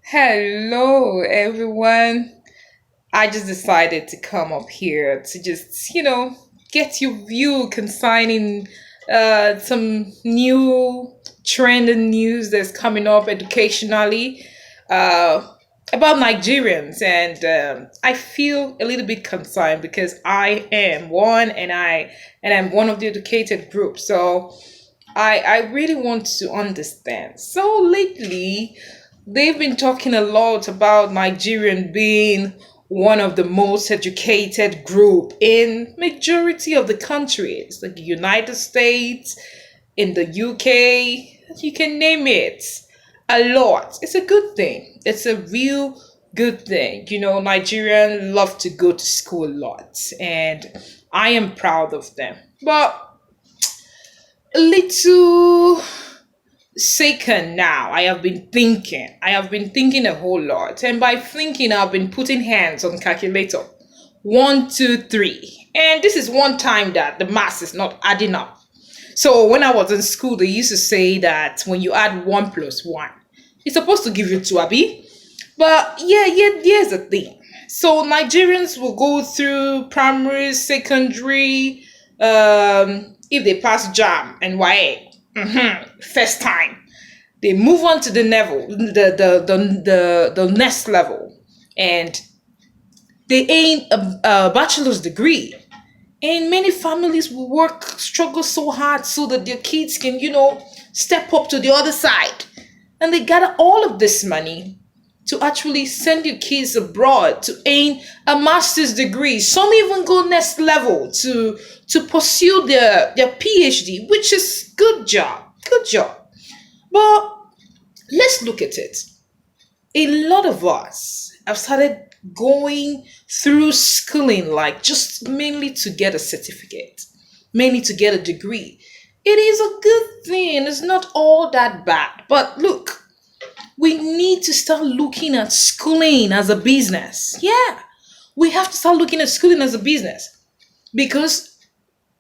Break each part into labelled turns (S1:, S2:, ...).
S1: Hello, everyone. I just decided to come up here to just get your view concerning some new trending news that's coming up educationally uh, about Nigerians. And I feel a little bit concerned because I am one and I'm one of the educated group. So I really want to understand. So lately, they've been talking a lot about Nigerian being one of the most educated group in majority of the countries, like the United States, in the UK, you can name it. A lot. It's a good thing. It's a real good thing. Nigerians love to go to school a lot, and I am proud of them. But a little second now, I have been thinking a whole lot, and by thinking I've been putting hands on calculator. One, two, three, and this is one time that the math is not adding up. So when I was in school, they used to say that when you add one plus one, it's supposed to give you two, abi. But yeah, here's the thing. So Nigerians will go through primary, secondary, if they pass jam and YA, first time. They move on to the level, the next level, and they aim a bachelor's degree. And many families will struggle so hard so that their kids can, step up to the other side. And they gather all of this money to actually send your kids abroad to aim a master's degree. Some even go next level to pursue their PhD, which is good job. Good job. But let's look at it. A lot of us have started going through schooling like just mainly to get a certificate, mainly to get a degree. It is a good thing. It's not all that bad. But look, we need to start looking at schooling as a business. Yeah, we have to start looking at schooling as a business because,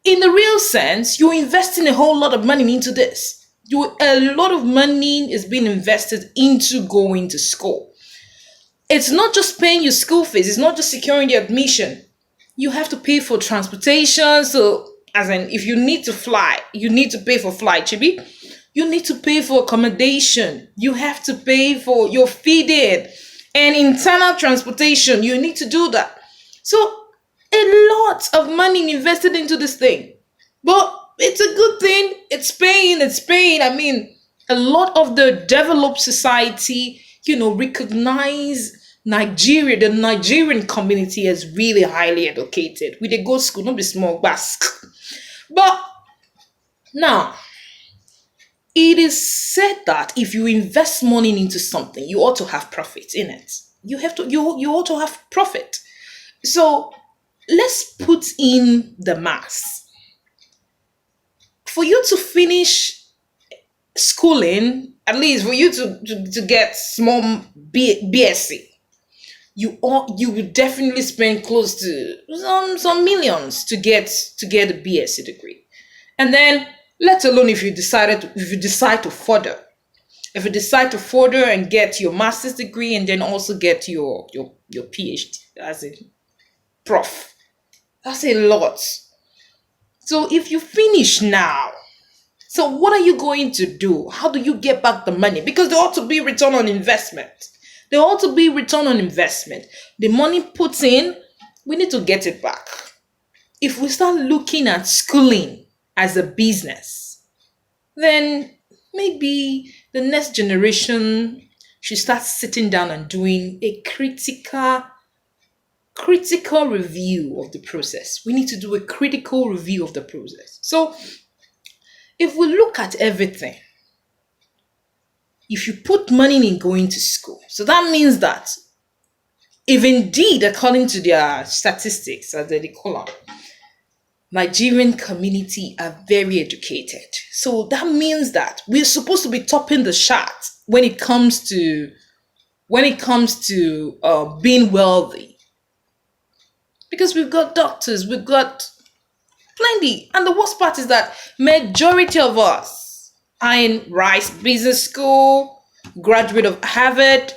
S1: in the real sense, you're investing a whole lot of money into this. A lot of money is being invested into going to school. It's not just paying your school fees, it's not just securing the admission. You have to pay for transportation. So, as in, if you need to fly, you need to pay for flight, Chibi. You need to pay for accommodation. You have to pay for your feeding and internal transportation. You need to do that. So, a lot of money invested into this thing. But it's a good thing. It's paying. It's paying. I mean, a lot of the developed society, recognize Nigeria, the Nigerian community as really highly educated. We they go school, not be small basque. But now, it is said that if you invest money into something, you ought to have profit in it. You ought to have profit. So let's put in the math. For you to finish schooling, at least for you to get small BSc, you would definitely spend close to some millions to get a BSc degree. And then, let alone if you decide to further. If you decide to further and get your master's degree and then also get your PhD as a prof. That's a lot. So if you finish now, so what are you going to do? How do you get back the money? Because there ought to be return on investment. There ought to be return on investment. The money put in, we need to get it back. If we start looking at schooling as a business, then maybe the next generation should start sitting down and doing a critical review of the process. We need to do a critical review of the process. So if we look at everything, if you put money in going to school, so that means that if indeed, according to their statistics, as they call them, Nigerian community are very educated. So that means that we're supposed to be topping the chart when it comes to being wealthy, because we've got doctors, we've got plenty, and the worst part is that majority of us are in Rice Business School, graduate of Harvard.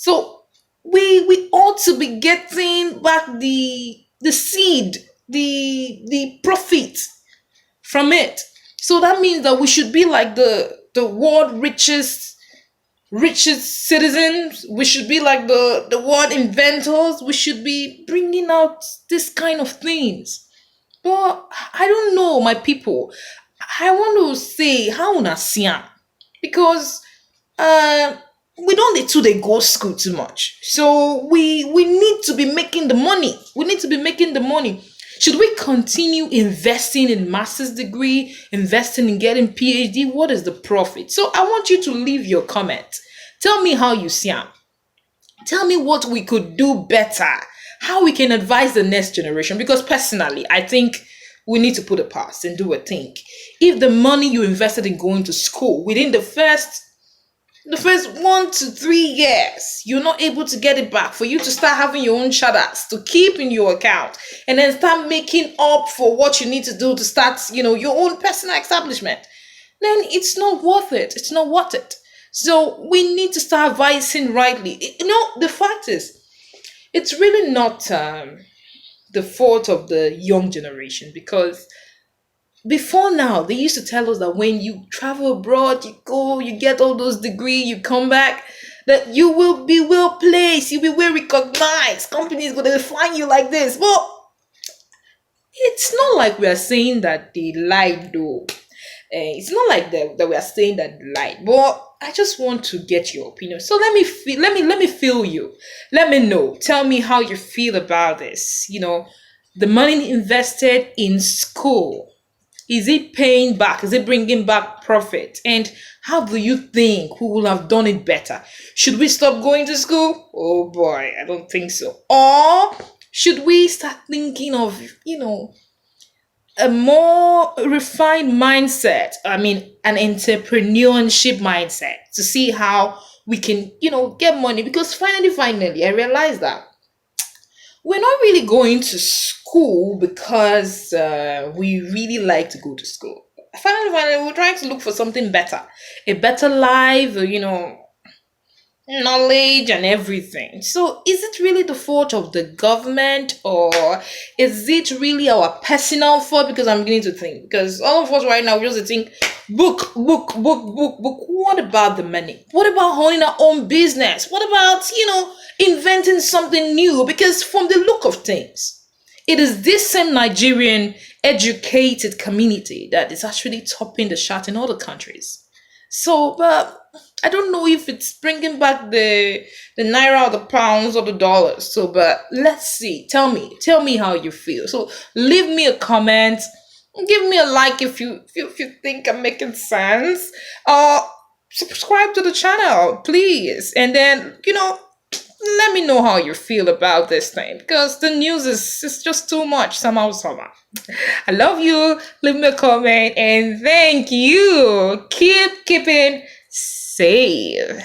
S1: So we ought to be getting back the seed, the profit from it. So that means that we should be like the world richest citizens. We should be like the world inventors. We should be bringing out this kind of things. But I don't know, my people. I want to say how una see am, because uh, we don't need to they go school too much. So we need to be making the money. We need to be making the money. Should we continue investing in master's degree, investing in getting PhD? What is the profit? So I want you to leave your comment. Tell me how you see am. Tell me what we could do better, how we can advise the next generation. Because personally, I think we need to put a pause and do a think. If the money you invested in going to school within the first 1 to 3 years, you're not able to get it back, for you to start having your own shadows to keep in your account, and then start making up for what you need to do to start, your own personal establishment, then it's not worth it. It's not worth it. So we need to start advising rightly. The fact is, it's really not the fault of the young generation, because before now, they used to tell us that when you travel abroad, you go, you get all those degrees, you come back, that you will be well placed, you'll be well recognized. Companies going to find you like this. But it's not like we are saying that they lied, though. It's not like that we are saying that they lied. But I just want to get your opinion. So let me feel you. Let me know. Tell me how you feel about this. The money invested in school, is it paying back? Is it bringing back profit? And how do you think we will have done it better? Should we stop going to school? Oh boy, I don't think so. Or should we start thinking of, a more refined mindset? I mean, an entrepreneurship mindset, to see how we can, get money. Because finally, I realized that we're not really going to school because we really like to go to school. Finally, we're trying to look for something better, a better life, knowledge and everything. So, is it really the fault of the government, or is it really our personal fault? Because I'm beginning to think, because all of us right now, we just think book, book, book, book, book. What about the money? What about owning our own business? What about, inventing something new? Because from the look of things, it is this same Nigerian educated community that is actually topping the chart in other countries. So, but I don't know if it's bringing back the naira or the pounds or the dollars. So, but let's see. Tell me how you feel. So, leave me a comment. Give me a like if you think I'm making sense. Subscribe to the channel, please, and then let me know how you feel about this thing, because the news is just too much somehow. I love you. Leave me a comment, and thank you. Keep keeping safe.